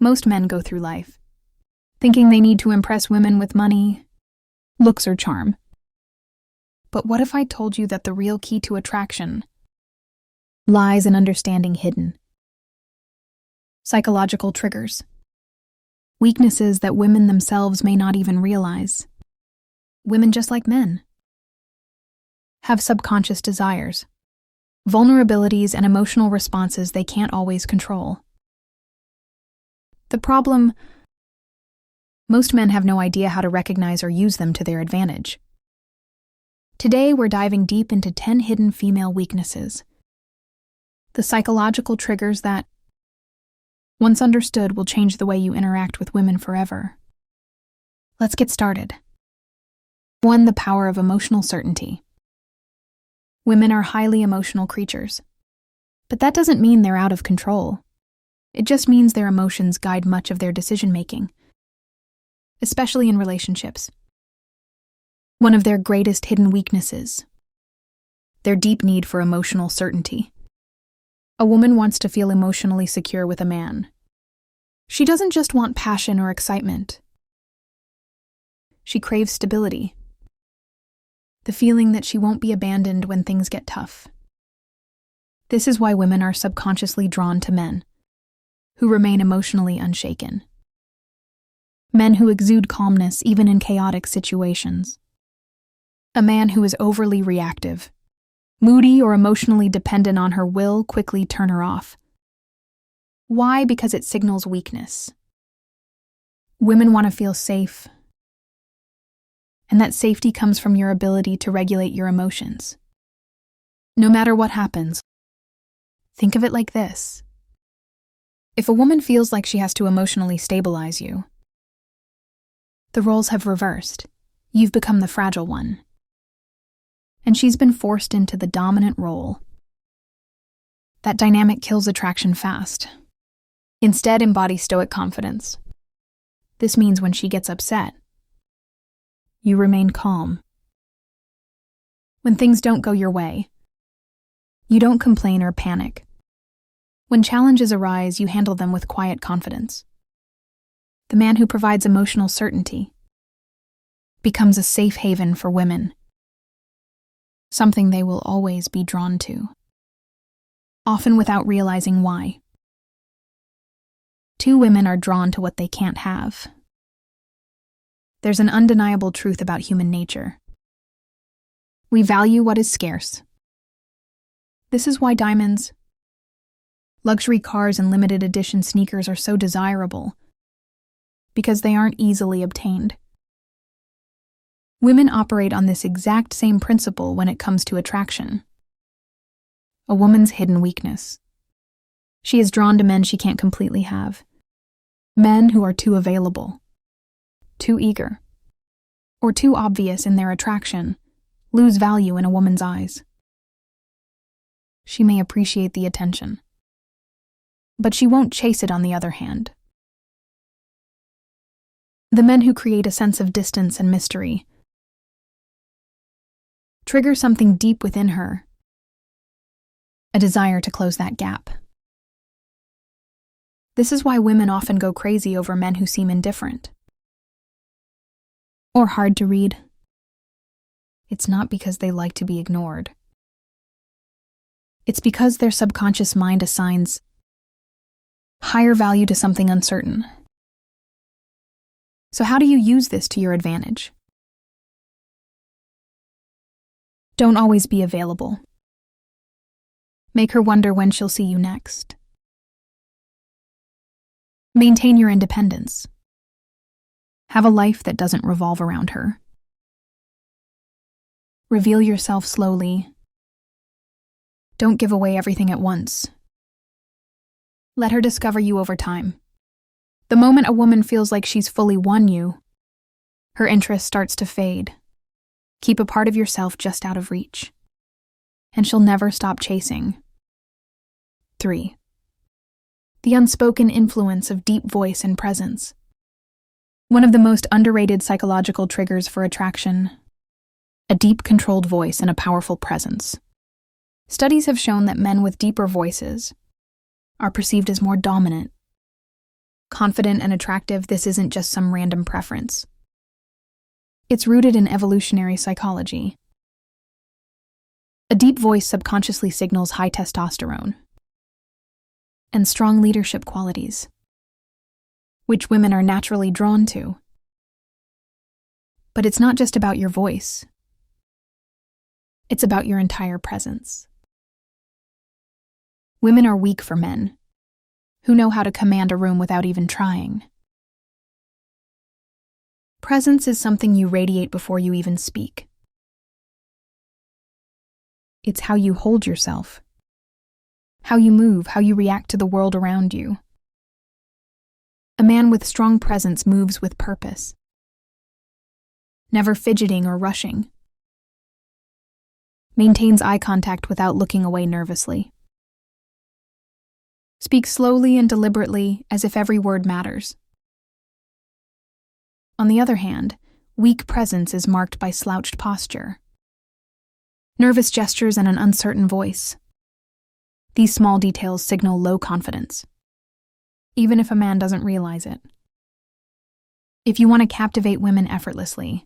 Most men go through life thinking they need to impress women with money, looks, or charm. But what if I told you that the real key to attraction lies in understanding hidden psychological triggers, weaknesses that women themselves may not even realize? Women, just like men, have subconscious desires, vulnerabilities, and emotional responses they can't always control. The problem: most men have no idea how to recognize or use them to their advantage. Today, we're diving deep into 10 hidden female weaknesses, the psychological triggers that, once understood, will change the way you interact with women forever. Let's get started. 1. The power of emotional certainty. Women are highly emotional creatures, but that doesn't mean they're out of control. It just means their emotions guide much of their decision-making, especially in relationships. One of their greatest hidden weaknesses: their deep need for emotional certainty. A woman wants to feel emotionally secure with a man. She doesn't just want passion or excitement. She craves stability, the feeling that she won't be abandoned when things get tough. This is why women are subconsciously drawn to men who remain emotionally unshaken. Men who exude calmness even in chaotic situations. A man who is overly reactive, moody, or emotionally dependent on her will quickly turn her off. Why? Because it signals weakness. Women want to feel safe, and that safety comes from your ability to regulate your emotions. No matter what happens, think of it like this. If a woman feels like she has to emotionally stabilize you, the roles have reversed. You've become the fragile one, and she's been forced into the dominant role. That dynamic kills attraction fast. Instead, embody stoic confidence. This means when she gets upset, you remain calm. When things don't go your way, you don't complain or panic. When challenges arise, you handle them with quiet confidence. The man who provides emotional certainty becomes a safe haven for women, something they will always be drawn to, often without realizing why. 2. Women are drawn to what they can't have. There's an undeniable truth about human nature. We value what is scarce. This is why diamonds, luxury cars, and limited edition sneakers are so desirable, because they aren't easily obtained. Women operate on this exact same principle when it comes to attraction. A woman's hidden weakness: she is drawn to men she can't completely have. Men who are too available, too eager, or too obvious in their attraction lose value in a woman's eyes. She may appreciate the attention, but she won't chase it on the other hand. The men who create a sense of distance and mystery trigger something deep within her, a desire to close that gap. This is why women often go crazy over men who seem indifferent or hard to read. It's not because they like to be ignored. It's because their subconscious mind assigns higher value to something uncertain. So how do you use this to your advantage? Don't always be available. Make her wonder when she'll see you next. Maintain your independence. Have a life that doesn't revolve around her. Reveal yourself slowly. Don't give away everything at once. Let her discover you over time. The moment a woman feels like she's fully won you, her interest starts to fade. Keep a part of yourself just out of reach, and she'll never stop chasing. 3. The unspoken influence of deep voice and presence. One of the most underrated psychological triggers for attraction: a deep, controlled voice and a powerful presence. Studies have shown that men with deeper voices are perceived as more dominant, Confident and attractive, this isn't just some random preference. It's rooted in evolutionary psychology. A deep voice subconsciously signals high testosterone and strong leadership qualities, which women are naturally drawn to. But it's not just about your voice. It's about your entire presence. Women are weak for men who know how to command a room without even trying. Presence is something you radiate before you even speak. It's how you hold yourself, how you move, how you react to the world around you. A man with strong presence moves with purpose, never fidgeting or rushing. Maintains eye contact without looking away nervously. Speaks slowly and deliberately as if every word matters. On the other hand, weak presence is marked by slouched posture, nervous gestures, and an uncertain voice. These small details signal low confidence, even if a man doesn't realize it. If you want to captivate women effortlessly,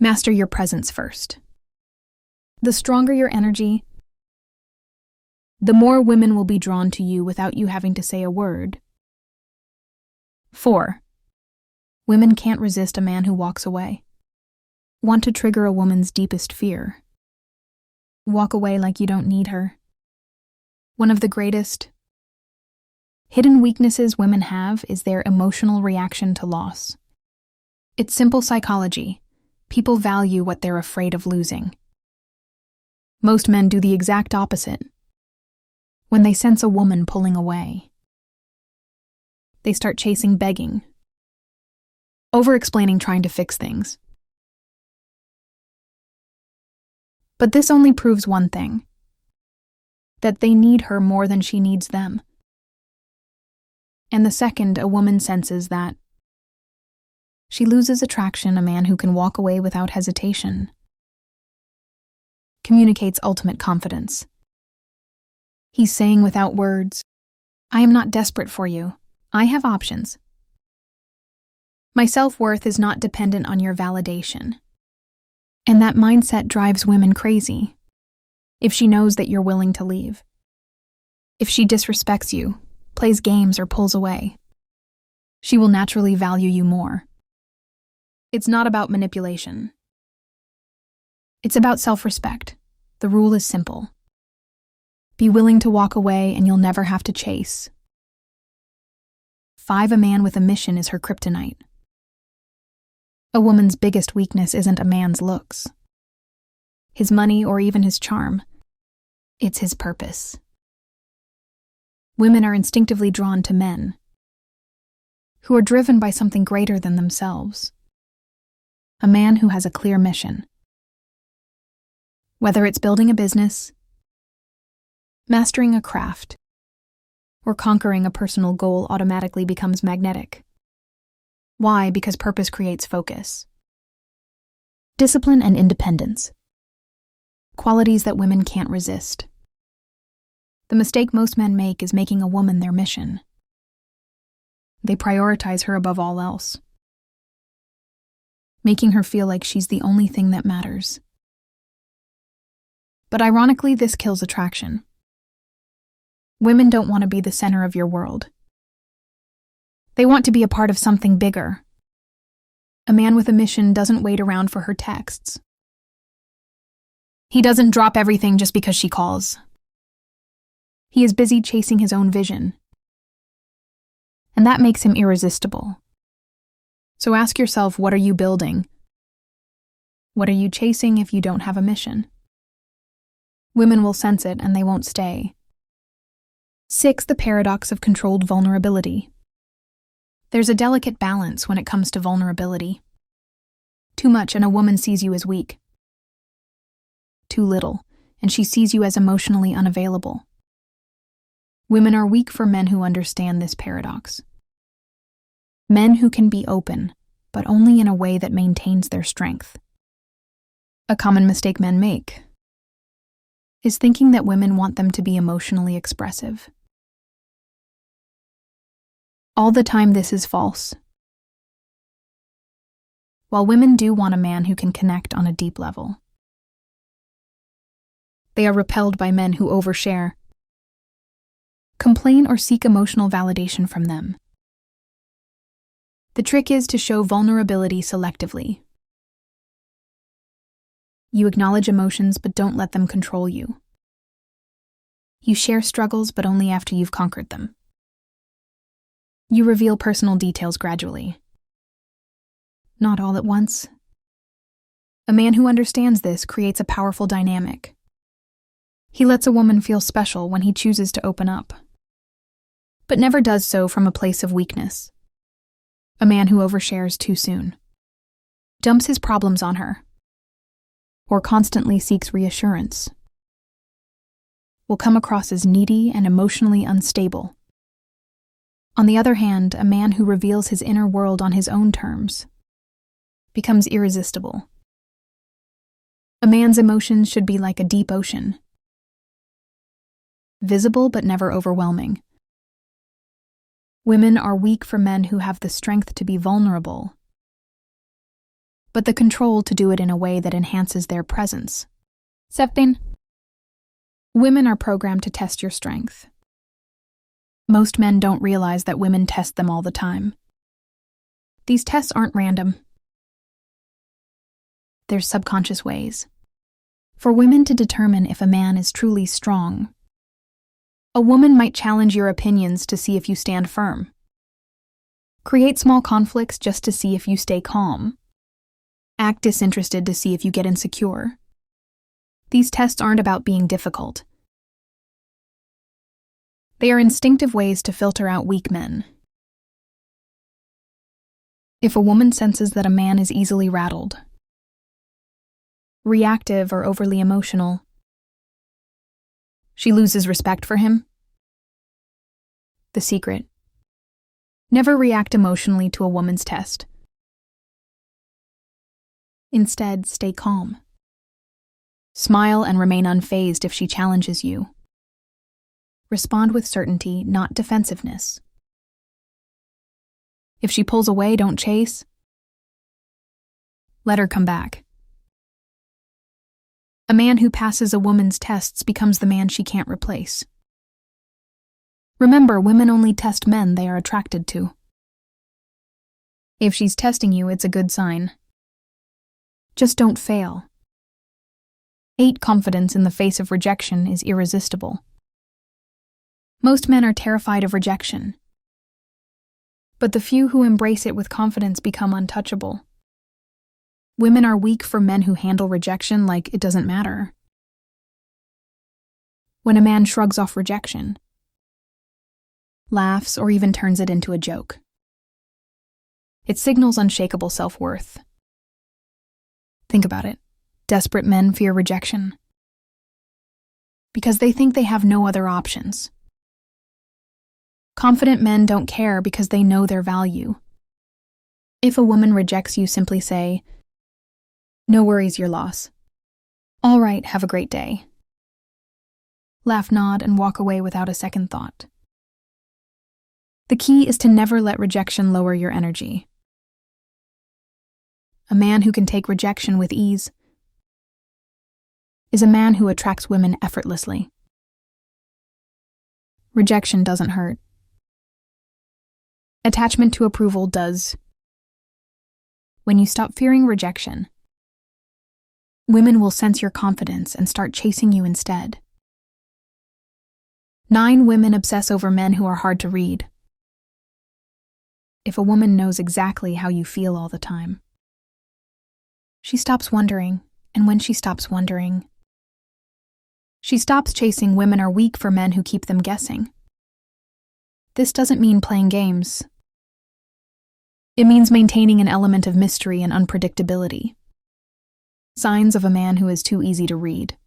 master your presence first. The stronger your energy, the more women will be drawn to you without you having to say a word. 4. Women can't resist a man who walks away. Want to trigger a woman's deepest fear. Walk away like you don't need her. One of the greatest hidden weaknesses women have is their emotional reaction to loss. It's simple psychology. People value what they're afraid of losing. Most men do the exact opposite. When they sense a woman pulling away, they start chasing, begging, over-explaining, trying to fix things. But this only proves one thing: that they need her more than she needs them. And the second a woman senses that, she loses attraction. A man who can walk away without hesitation communicates ultimate confidence. He's saying without words, I am not desperate for you. I have options. My self-worth is not dependent on your validation. And that mindset drives women crazy. If she knows that you're willing to leave, if she disrespects you, plays games, or pulls away, she will naturally value you more. It's not about manipulation. It's about self-respect. The rule is simple. Be willing to walk away and you'll never have to chase. 5. A man with a mission is her kryptonite. A woman's biggest weakness isn't a man's looks, his money, or even his charm. It's his purpose. Women are instinctively drawn to men who are driven by something greater than themselves. A man who has a clear mission. Whether it's building a business, mastering a craft, or conquering a personal goal, automatically becomes magnetic. Why? Because purpose creates focus. Discipline and independence. Qualities that women can't resist. The mistake most men make is making a woman their mission. They prioritize her above all else, making her feel like she's the only thing that matters. But ironically, this kills attraction. Women don't want to be the center of your world. They want to be a part of something bigger. A man with a mission doesn't wait around for her texts. He doesn't drop everything just because she calls. He is busy chasing his own vision. And that makes him irresistible. So ask yourself, what are you building? What are you chasing if you don't have a mission? Women will sense it and they won't stay. 6. The paradox of controlled vulnerability. There's a delicate balance when it comes to vulnerability. Too much and a woman sees you as weak. Too little, and she sees you as emotionally unavailable. Women are weak for men who understand this paradox. Men who can be open, but only in a way that maintains their strength. A common mistake men make is thinking that women want them to be emotionally expressive. All the time this is false. While women do want a man who can connect on a deep level, they are repelled by men who overshare, complain, or seek emotional validation from them. The trick is to show vulnerability selectively. You acknowledge emotions but don't let them control you. You share struggles but only after you've conquered them. You reveal personal details gradually, not all at once. A man who understands this creates a powerful dynamic. He lets a woman feel special when he chooses to open up, but never does so from a place of weakness. A man who overshares too soon, dumps his problems on her, or constantly seeks reassurance, will come across as needy and emotionally unstable. On the other hand, a man who reveals his inner world on his own terms becomes irresistible. A man's emotions should be like a deep ocean, visible but never overwhelming. Women are weak for men who have the strength to be vulnerable, but the control to do it in a way that enhances their presence. 7. Women are programmed to test your strength. Most men don't realize that women test them all the time. These tests aren't random. There's subconscious ways for women to determine if a man is truly strong. A woman might challenge your opinions to see if you stand firm, create small conflicts just to see if you stay calm, act disinterested to see if you get insecure. These tests aren't about being difficult. They are instinctive ways to filter out weak men. If a woman senses that a man is easily rattled, reactive, or overly emotional, she loses respect for him. The secret: never react emotionally to a woman's test. Instead, stay calm. Smile and remain unfazed if she challenges you. Respond with certainty, not defensiveness. If she pulls away, don't chase. Let her come back. A man who passes a woman's tests becomes the man she can't replace. Remember, women only test men they are attracted to. If she's testing you, it's a good sign. Just don't fail. 8. Confidence in the face of rejection is irresistible. Most men are terrified of rejection, but the few who embrace it with confidence become untouchable. Women are weak for men who handle rejection like it doesn't matter. When a man shrugs off rejection, laughs, or even turns it into a joke, it signals unshakable self-worth. Think about it. Desperate men fear rejection because they think they have no other options. Confident men don't care because they know their value. If a woman rejects you, simply say, "No worries, your loss. All right, have a great day." Laugh, nod, and walk away without a second thought. The key is to never let rejection lower your energy. A man who can take rejection with ease is a man who attracts women effortlessly. Rejection doesn't hurt. Attachment to approval does. When you stop fearing rejection, women will sense your confidence and start chasing you instead. 9. Women obsess over men who are hard to read. If a woman knows exactly how you feel all the time, she stops wondering, and when she stops wondering, she stops chasing. Women are weak for men who keep them guessing. This doesn't mean playing games. It means maintaining an element of mystery and unpredictability. Signs of a man who is too easy to read.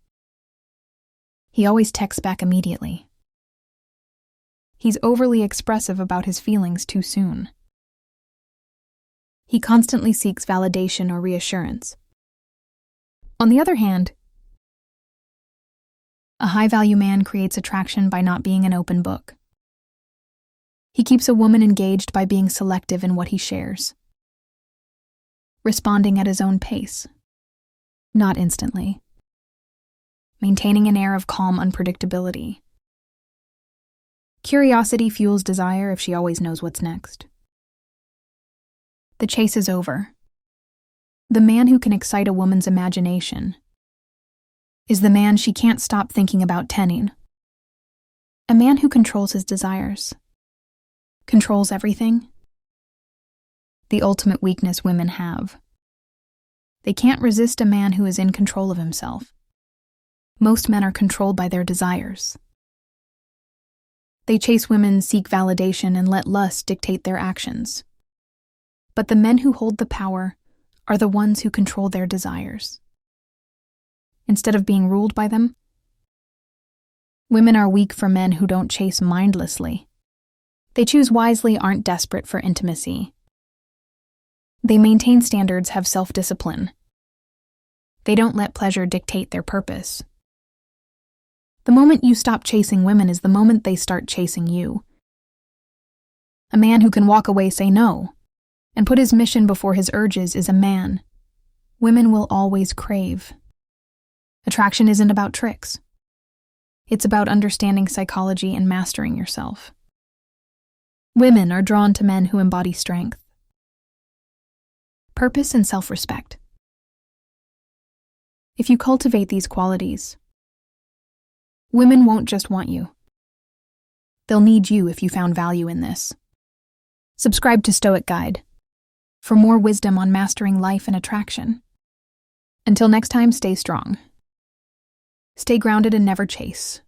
He always texts back immediately. He's overly expressive about his feelings too soon. He constantly seeks validation or reassurance. On the other hand, a high-value man creates attraction by not being an open book. He keeps a woman engaged by being selective in what he shares, responding at his own pace, not instantly, maintaining an air of calm unpredictability. Curiosity fuels desire if she always knows what's next. The chase is over. The man who can excite a woman's imagination is the man she can't stop thinking about tending. A man who controls his desires, controls everything. The ultimate weakness women have. They can't resist a man who is in control of himself. Most men are controlled by their desires. They chase women, seek validation, and let lust dictate their actions. But the men who hold the power are the ones who control their desires, instead of being ruled by them. Women are weak for men who don't chase mindlessly. They choose wisely, aren't desperate for intimacy. They maintain standards, have self-discipline. They don't let pleasure dictate their purpose. The moment you stop chasing women is the moment they start chasing you. A man who can walk away, say no, and put his mission before his urges is a man women will always crave. Attraction isn't about tricks. It's about understanding psychology and mastering yourself. Women are drawn to men who embody strength, purpose, and self-respect. If you cultivate these qualities, women won't just want you. They'll need you if you found value in this. Subscribe to Stoic Guide for more wisdom on mastering life and attraction. Until next time, stay strong. Stay grounded and never chase.